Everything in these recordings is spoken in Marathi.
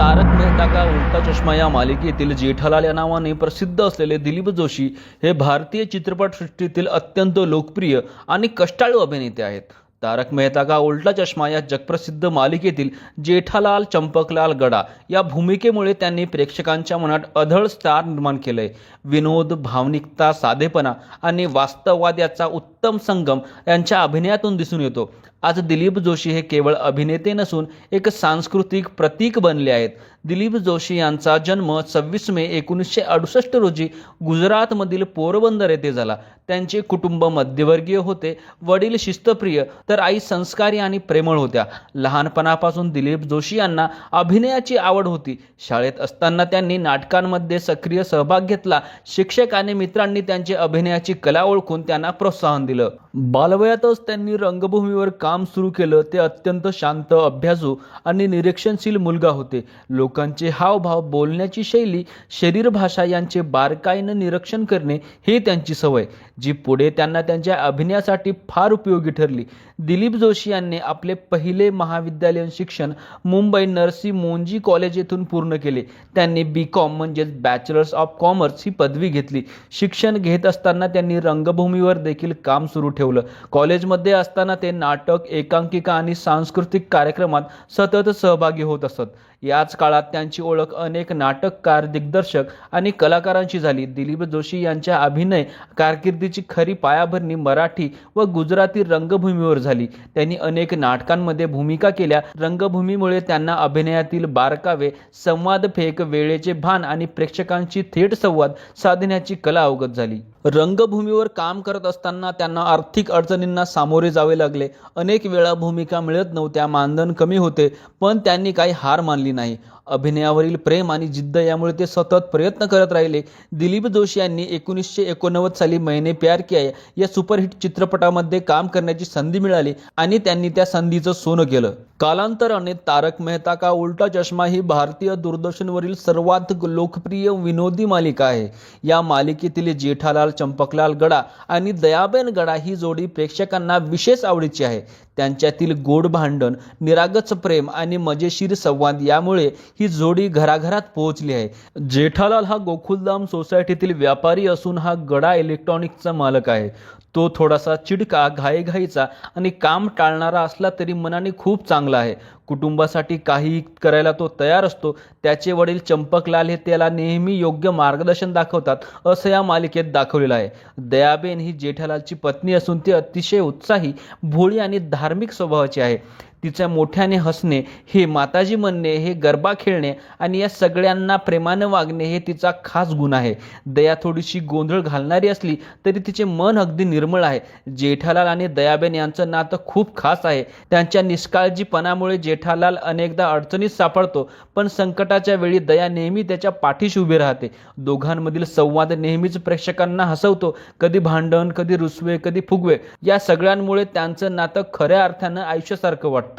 तारक मेहता का उल्टा चष्मा या मालिकेतील जेठालाल या नावाने प्रसिद्ध असलेले दिलीप जोशी हे भारतीय चित्रपटसृष्टीतील अत्यंत लोकप्रिय आणि कष्टाळू अभिनेते आहेत. तारक मेहता का उल्टा चष्मा या जगप्रसिद्ध मालिकेतील जेठालाल चंपकलाल गडा या भूमिकेमुळे त्यांनी प्रेक्षकांच्या मनात अढळ स्थान निर्माण केलंय. विनोद, भावनिकता, साधेपणा आणि वास्तववाद याचा उत्तम संगम यांच्या अभिनयातून दिसून येतो. आज दिलीप जोशी हे केवळ अभिनेते नसून एक सांस्कृतिक प्रतीक बनले आहेत. दिलीप जोशी यांचा जन्म 26 मे 1968 रोजी गुजरातमधील पोरबंदर येथे झाला. त्यांचे कुटुंब मध्यमवर्गीय होते. वडील शिस्तप्रिय तर आई संस्कारी आणि प्रेमळ होत्या. लहानपणापासून दिलीप जोशी यांना अभिनयाची आवड होती. शाळेत असताना त्यांनी नाटकांमध्ये सक्रिय सहभाग घेतला. शिक्षक आणि मित्रांनी त्यांची अभिनयाची कला ओळखून त्यांना प्रोत्साहन दिलं. बालवयातच त्यांनी रंगभूमीवर काम सुरू केलं. ते अत्यंत शांत, अभ्यासू आणि निरीक्षणशील मुलगा होते. लोकांचे हावभाव, बोलण्याची शैली, शरीर भाषा यांचे बारकाईनं निरीक्षण करणे ही त्यांची सवय, जी पुढे त्यांना त्यांच्या अभिनयासाठी फार उपयोगी ठरली. दिलीप जोशी यांनी आपले पहिले महाविद्यालयीन शिक्षण मुंबई नरसी मोंजी कॉलेज येथून पूर्ण केले. त्यांनी B.Com म्हणजेच बॅचलर्स ऑफ कॉमर्स ही पदवी घेतली. शिक्षण घेत असताना त्यांनी रंगभूमीवर देखील काम सुरू ठेवलं. कॉलेजमध्ये असताना ते नाटक, एकांकिका आणि सांस्कृतिक कार्यक्रमात सतत सहभागी होत असत. याच काळात त्यांची ओळख अनेक नाटककार, दिग्दर्शक आणि कलाकारांशी झाली. दिलीप जोशी यांच्या अभिनय कारकिर्दीची खरी पायाभरणी मराठी व गुजराती रंगभूमीवर झाली. त्यांनी अनेक नाटकांमध्ये भूमिका केल्या. रंगभूमीमुळे त्यांना अभिनयातील बारकावे, संवादफेक, वेळेचे भान आणि प्रेक्षकांशी थेट संवाद साधण्याची कला अवगत झाली. रंगभूमीवर काम करत असताना त्यांना आर्थिक अडचणींना सामोरे जावे लागले. अनेक वेळा भूमिका मिळत नव्हत्या, मानधन कमी होते, पण त्यांनी काही हार मानली नाही. अभिनयावरील प्रेम आणि जिद्द यामुळे ते सतत प्रयत्न करत राहिले. दिलीप जोशी यांनी 1989 साली मैंने प्यार किया या सुपरहिट चित्रपटामध्ये काम करण्याची संधी मिळाली आणि त्यांनी त्या संधीचं सोनं केलं. कालांतराने तारक मेहता का उल्टा चष्मा ही भारतीय दूरदर्शनवरील सर्वात लोकप्रिय विनोदी मालिका आहे. या मालिकेतील जेठालाल चंपकलाल गडा आणि दयाबेन गडा ही जोडी प्रेक्षकांना विशेष आवडीची आहे. त्यांच्यातील गोड भांडण, निरागस प्रेम आणि मजेशीर संवाद यामुळे ही जोडी घराघरात पोहोचली आहे. जेठालाल हा गोकुलधाम सोसायटीतील व्यापारी असून हा गडा इलेक्ट्रॉनिक्सचा मालक आहे. तो थोडासा चिडका, घाईघाईचा आणि काम टाळणारा असला तरी मनाने खूप चांगला आहे. कुटुंबासाठी काही करायला तो तयार असतो. त्याचे वडील चंपकलाल हे त्याला नेहमी योग्य मार्गदर्शन दाखवतात, असं या मालिकेत दाखवलेलं आहे. दयाबेन ही जेठालालची पत्नी असून ती अतिशय उत्साही, भोळी आणि धार्मिक स्वभावाची आहे. तिच्या मोठ्याने हसणे, हे माताजी म्हणणे, हे गरबा खेळणे आणि या सगळ्यांना प्रेमानं वागणे हे तिचा खास गुण आहे. दया थोडीशी गोंधळ घालणारी असली तरी तिचे मन अगदी निर्मळ आहे. जेठालाल आणि दयाबेन यांचं नातं खूप खास आहे. त्यांच्या निष्काळजीपणामुळे जेठालाल अनेकदा अडचणीत सापडतो, पण संकटाच्या वेळी दया नेहमी त्याच्या पाठीशी उभी राहते. दोघांमधील संवाद नेहमीच प्रेक्षकांना हसवतो. कधी भांडण, कधी रुसवे, कधी फुगवे. या सगळ्यांमुळे त्यांचं नातं खऱ्या अर्थानं आयुष्यासारखं वाटतं.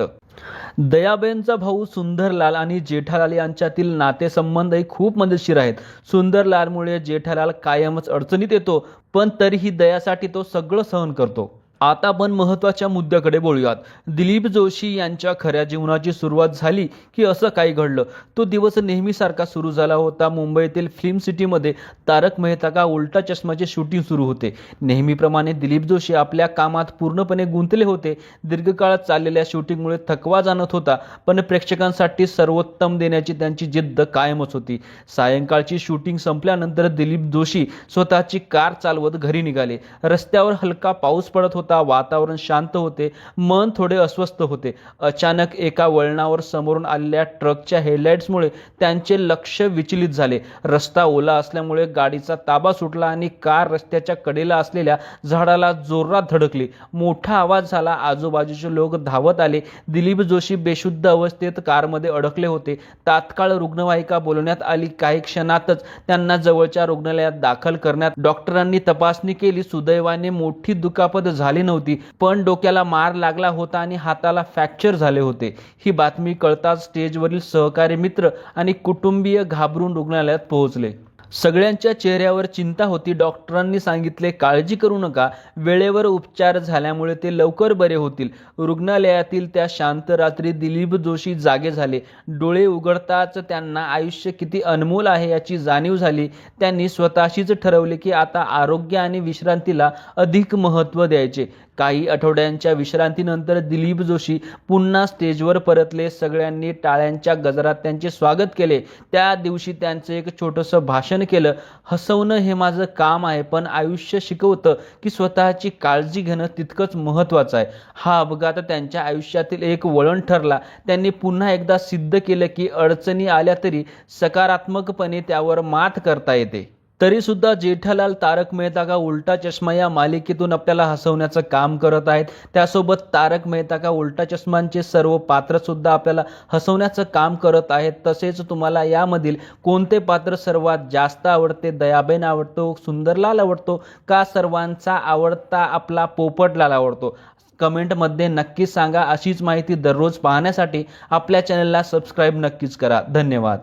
दयाबेनचा भाऊ सुंदरलाल आणि जेठालाल यांच्यातील नातेसंबंधही खूप मजेशीर आहेत. सुंदरलालमुळे जेठालाल कायमच अडचणीत येतो, पण तरीही दयासाठी तो सगळं सहन करतो. आता आपण महत्त्वाच्या मुद्द्याकडे बोलूयात. दिलीप जोशी यांच्या खऱ्या जीवनाची सुरुवात झाली की असं काही घडलं. तो दिवस नेहमीसारखा सुरू झाला होता. मुंबईतील फिल्म सिटीमध्ये तारक मेहता का उल्टा चष्माचे शूटिंग सुरू होते. नेहमीप्रमाणे दिलीप जोशी आपल्या कामात पूर्णपणे गुंतले होते. दीर्घकाळ चाललेल्या शूटिंगमुळे थकवा जाणवत होता, पण प्रेक्षकांसाठी सर्वोत्तम देण्याची त्यांची जिद्द कायमच होती. सायंकाळची शूटिंग संपल्यानंतर दिलीप जोशी स्वतःची कार चालवत घरी निघाले. रस्त्यावर हलका पाऊस पडत होता. वातावरण शांत होते. मन थोडे अस्वस्थ होते. अचानक एका वळणावर समोरून आलेल्या ट्रकच्या हेडलाईट्समुळे त्यांचे लक्ष विचलित झाले. रस्ता ओला असल्यामुळे गाडीचा ताबा सुटला आणि कार रस्त्याच्या कडेला असलेल्या झाडाला जोरात धडकली. मोठा आवाज झाला. आजूबाजूचे लोक धावत आले. दिलीप जोशी बेशुद्ध अवस्थेत कारमध्ये अडकले होते. तात्काळ रुग्णवाहिका बोलवण्यात आली. काही क्षणातच त्यांना जवळच्या रुग्णालयात दाखल करण्यात. डॉक्टरांनी तपासणी केली. सुदैवाने मोठी दुखापत झाली नव्हती, पण डोक्याला मार लागला होता आणि हाताला फ्रॅक्चर झाले होते. ही बातमी कळताच स्टेजवरील सहकारी, मित्र आणि कुटुंबीय घाबरून रुग्णालयात पोहोचले. सगळ्यांच्या चेहऱ्यावर चिंता होती. डॉक्टरांनी सांगितले, काळजी करू नका, वेळेवर उपचार झाल्यामुळे ते लवकर बरे होतील. रुग्णालयातील त्या शांत रात्री दिलीप जोशी जागे झाले. डोळे उघडताच त्यांना आयुष्य किती अनमोल आहे याची जाणीव झाली. त्यांनी स्वतःशीच ठरवले की आता आरोग्य आणि विश्रांतीला अधिक महत्त्व द्यायचे. काही आठवड्यांच्या विश्रांतीनंतर दिलीप जोशी पुन्हा स्टेजवर परतले. सगळ्यांनी टाळ्यांच्या गजरात त्यांचे स्वागत केले. त्या दिवशी त्यांचं एक छोटंसं भाषण केलं. हसवणं हे माझं काम आहे, पण आयुष्य शिकवतं की स्वतःची काळजी घेणं तितकंच महत्त्वाचं आहे. हा अपघात त्यांच्या आयुष्यातील एक वळण ठरला. त्यांनी पुन्हा एकदा सिद्ध केलं की अडचणी आल्या तरी सकारात्मकपणे त्यावर मात करता येते. तरीसुद्धा जेठालाल तारक मेहता का उल्टा चष्मा या मालिकेतून आपल्याला हसवण्याचं काम करत आहेत. त्यासोबत तारक मेहता का उल्टा चष्मांचे सर्व पात्रसुद्धा आपल्याला हसवण्याचं काम करत आहेत. तसेच तुम्हाला यामधील कोणते पात्र सर्वात जास्त आवडते? दयाबेन आवडतो, सुंदरलाल आवडतो का सर्वांचा आवडता आपला पोपटलाल आवडतो? कमेंटमध्ये नक्कीच सांगा. अशीच माहिती दररोज पाहण्यासाठी आपल्या चॅनलला सबस्क्राईब नक्कीच करा. धन्यवाद.